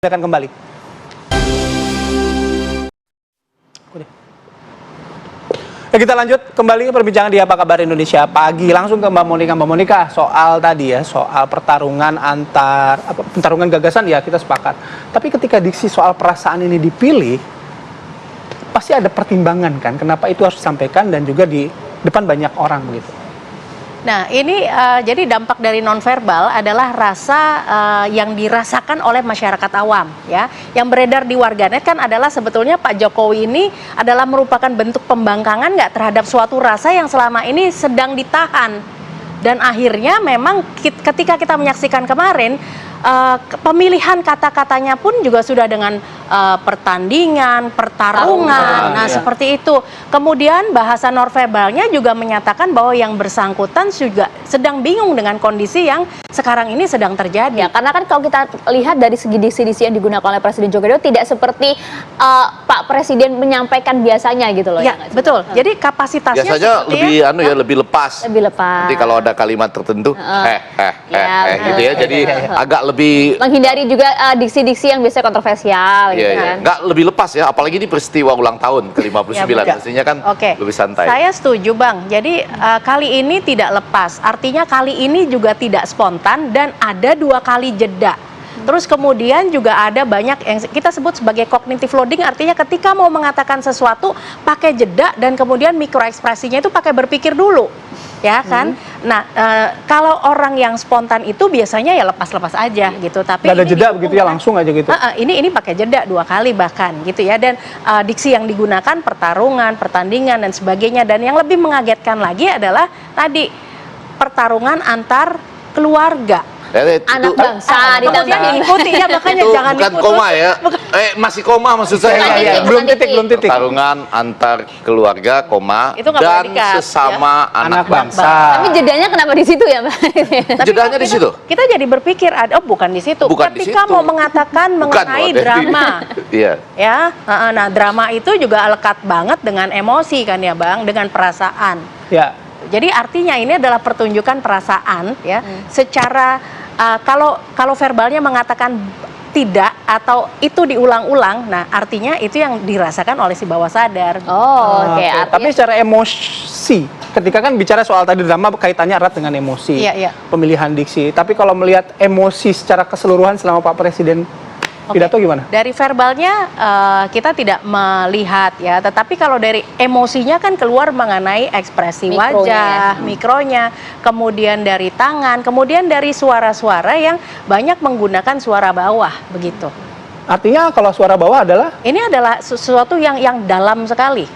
Akan kembali. Ya, kita lanjut kembali perbincangan di Apa Kabar Indonesia Pagi. Langsung ke Mbak Monika. Mbak Monika, soal tadi ya, soal pertarungan pertarungan gagasan ya kita sepakat. Tapi ketika diksi soal perasaan ini dipilih, pasti ada pertimbangan kan? Kenapa itu harus disampaikan dan juga di depan banyak orang begitu? Nah, ini jadi dampak dari nonverbal adalah rasa yang dirasakan oleh masyarakat awam, ya. Yang beredar di warganet kan adalah sebetulnya Pak Jokowi ini adalah merupakan bentuk pembangkangan nggak terhadap suatu rasa yang selama ini sedang ditahan. Dan akhirnya memang ketika kita menyaksikan kemarin, pemilihan kata-katanya pun juga sudah dengan pertandingan, pertarungan, nah seperti itu. Kemudian bahasa nonverbalnya juga menyatakan bahwa yang bersangkutan juga sedang bingung dengan kondisi yang sekarang ini sedang terjadi. Ya, karena kan kalau kita lihat dari segi diksi-diksi yang digunakan oleh Presiden Joko Widodo tidak seperti Pak Presiden menyampaikan biasanya gitu loh. Ya, betul. Jadi kapasitasnya biasanya lebih lepas. Lebih lepas. Nanti kalau ada kalimat tertentu, gitu ya. Jadi agak lebih menghindari juga diksi-diksi yang biasanya kontroversial gitu kan. Nggak lebih lepas ya, apalagi ini peristiwa ulang tahun ke-59, mestinya kan lebih santai. Saya setuju Bang, jadi kali ini tidak lepas, artinya kali ini juga tidak spontan dan ada 2 kali jeda. Terus kemudian juga ada banyak yang kita sebut sebagai cognitive loading, artinya ketika mau mengatakan sesuatu pakai jeda dan kemudian mikroekspresinya itu pakai berpikir dulu. Ya kan, nah kalau orang yang spontan itu biasanya ya lepas-lepas aja gitu, tapi nggak ada jeda begitu ya, langsung aja gitu. Ini pakai jeda 2 kali bahkan gitu ya, dan diksi yang digunakan pertarungan, pertandingan dan sebagainya, dan yang lebih mengagetkan lagi adalah tadi pertarungan antar keluarga. Anak bangsa kemudian diikuti ya, makanya itu jangan bukan diputus. koma ya, masih koma maksud saya. Belum titik. Pertarungan antar keluarga, koma, itu dan berikat, sesama ya? anak bangsa. Tapi jedanya kenapa di situ ya, Mbak? Jedanya di situ. Kita jadi berpikir, bukan di situ. Bukan ketika di situ. mau mengatakan mengenai drama, iya. Ya, nah drama itu juga lekat banget dengan emosi kan ya Bang, dengan perasaan. Ya. Jadi artinya ini adalah pertunjukan perasaan ya, secara kalau verbalnya mengatakan tidak atau itu diulang-ulang, nah artinya itu yang dirasakan oleh si bawah sadar. Oke. Tapi secara emosi, ketika kan bicara soal tadi drama kaitannya erat dengan emosi, pemilihan diksi. Tapi kalau melihat emosi secara keseluruhan selama Pak Presiden pidato gimana? Dari verbalnya kita tidak melihat ya, tetapi kalau dari emosinya kan keluar mengenai ekspresi wajah, mikronya, kemudian dari tangan, kemudian dari suara-suara yang banyak menggunakan suara bawah begitu. Artinya kalau suara bawah adalah? Ini adalah sesuatu yang dalam sekali.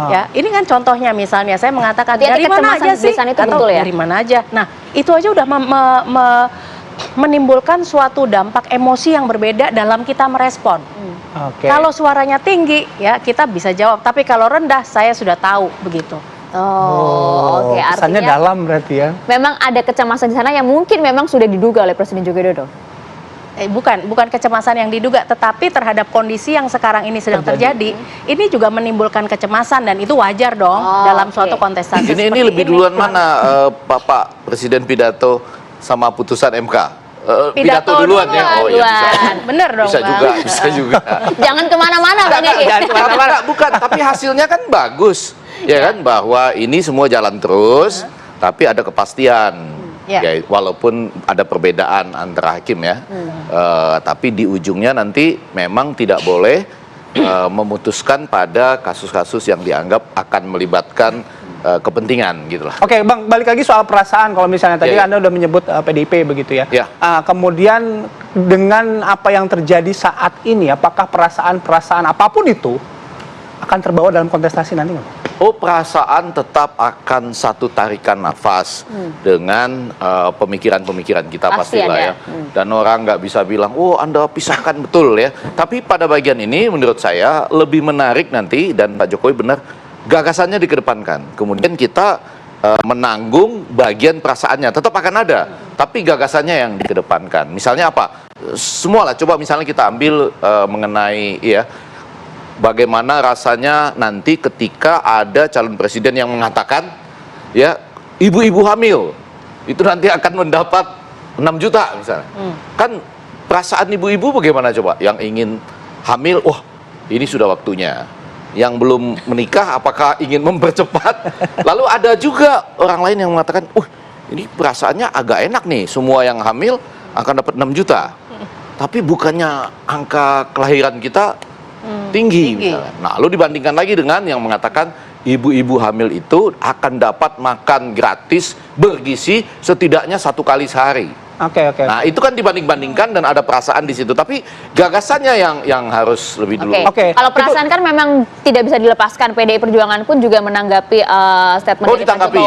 Ya, ini kan contohnya misalnya saya mengatakan dari mana aja sih, atau dari mana aja. Nah, itu aja udah menimbulkan suatu dampak emosi yang berbeda dalam kita merespon. Kalau suaranya tinggi, ya kita bisa jawab. Tapi kalau rendah, saya sudah tahu begitu. Oke. Pesannya Artinya dalam berarti ya. memang ada kecemasan di sana yang mungkin memang sudah diduga oleh Presiden Joko Widodo. Bukan kecemasan yang diduga, tetapi terhadap kondisi yang sekarang ini sedang terjadi, ini juga menimbulkan kecemasan dan itu wajar dong dalam suatu kontestasi. Ini lebih duluan mana Bapak Presiden pidato sama putusan MK? Pidato duluan ya? Oh iya, bener dong bisa juga. Jangan kemana-mana Bang Egi. Bukan, tapi hasilnya kan bagus. Ya kan, bahwa ini semua jalan terus, tapi ada kepastian. Ya, walaupun ada perbedaan antara hakim ya, tapi di ujungnya nanti memang tidak boleh memutuskan pada kasus-kasus yang dianggap akan melibatkan kepentingan gitulah. Oke Bang, balik lagi soal perasaan. Kalau misalnya tadi Anda udah menyebut PDIP begitu ya. Kemudian dengan apa yang terjadi saat ini, apakah perasaan apapun itu akan terbawa dalam kontestasi nanti nggak? Perasaan tetap akan satu tarikan nafas dengan pemikiran-pemikiran kita pastilah ya. Dan orang nggak bisa bilang, Anda pisahkan betul ya. Tapi pada bagian ini menurut saya lebih menarik nanti, dan Pak Jokowi benar, gagasannya dikedepankan. Kemudian kita menanggung bagian perasaannya, tetap akan ada. Tapi gagasannya yang dikedepankan. Misalnya apa? Semualah, coba misalnya kita ambil mengenai bagaimana rasanya nanti ketika ada calon presiden yang mengatakan ya ibu-ibu hamil itu nanti akan mendapat 6 juta misalnya. Kan perasaan ibu-ibu bagaimana coba? Yang ingin hamil, wah ini sudah waktunya. Yang belum menikah, apakah ingin mempercepat? Lalu ada juga orang lain yang mengatakan, ini perasaannya agak enak nih, semua yang hamil akan dapat 6 juta. Tapi bukannya angka kelahiran kita tinggi. Misalnya. Nah, lalu dibandingkan lagi dengan yang mengatakan ibu-ibu hamil itu akan dapat makan gratis bergizi setidaknya 1 kali sehari. Oke. Nah, itu kan dibanding-bandingkan dan ada perasaan di situ. Tapi gagasannya yang harus lebih dulu. Oke. Kalau perasaan kan memang tidak bisa dilepaskan. PDI Perjuangan pun juga menanggapi statement dari Pak Jokowi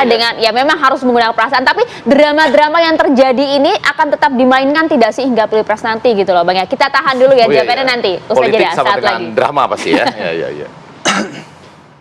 dengan ya memang harus menggunakan perasaan. Tapi drama-drama yang terjadi ini akan tetap dimainkan tidak sih hingga Pilpres nanti gitu loh, Bang ya. Kita tahan dulu ya jawabannya nanti. Usai jeda Politik sama saat dengan lagi. drama pasti ya. Ya.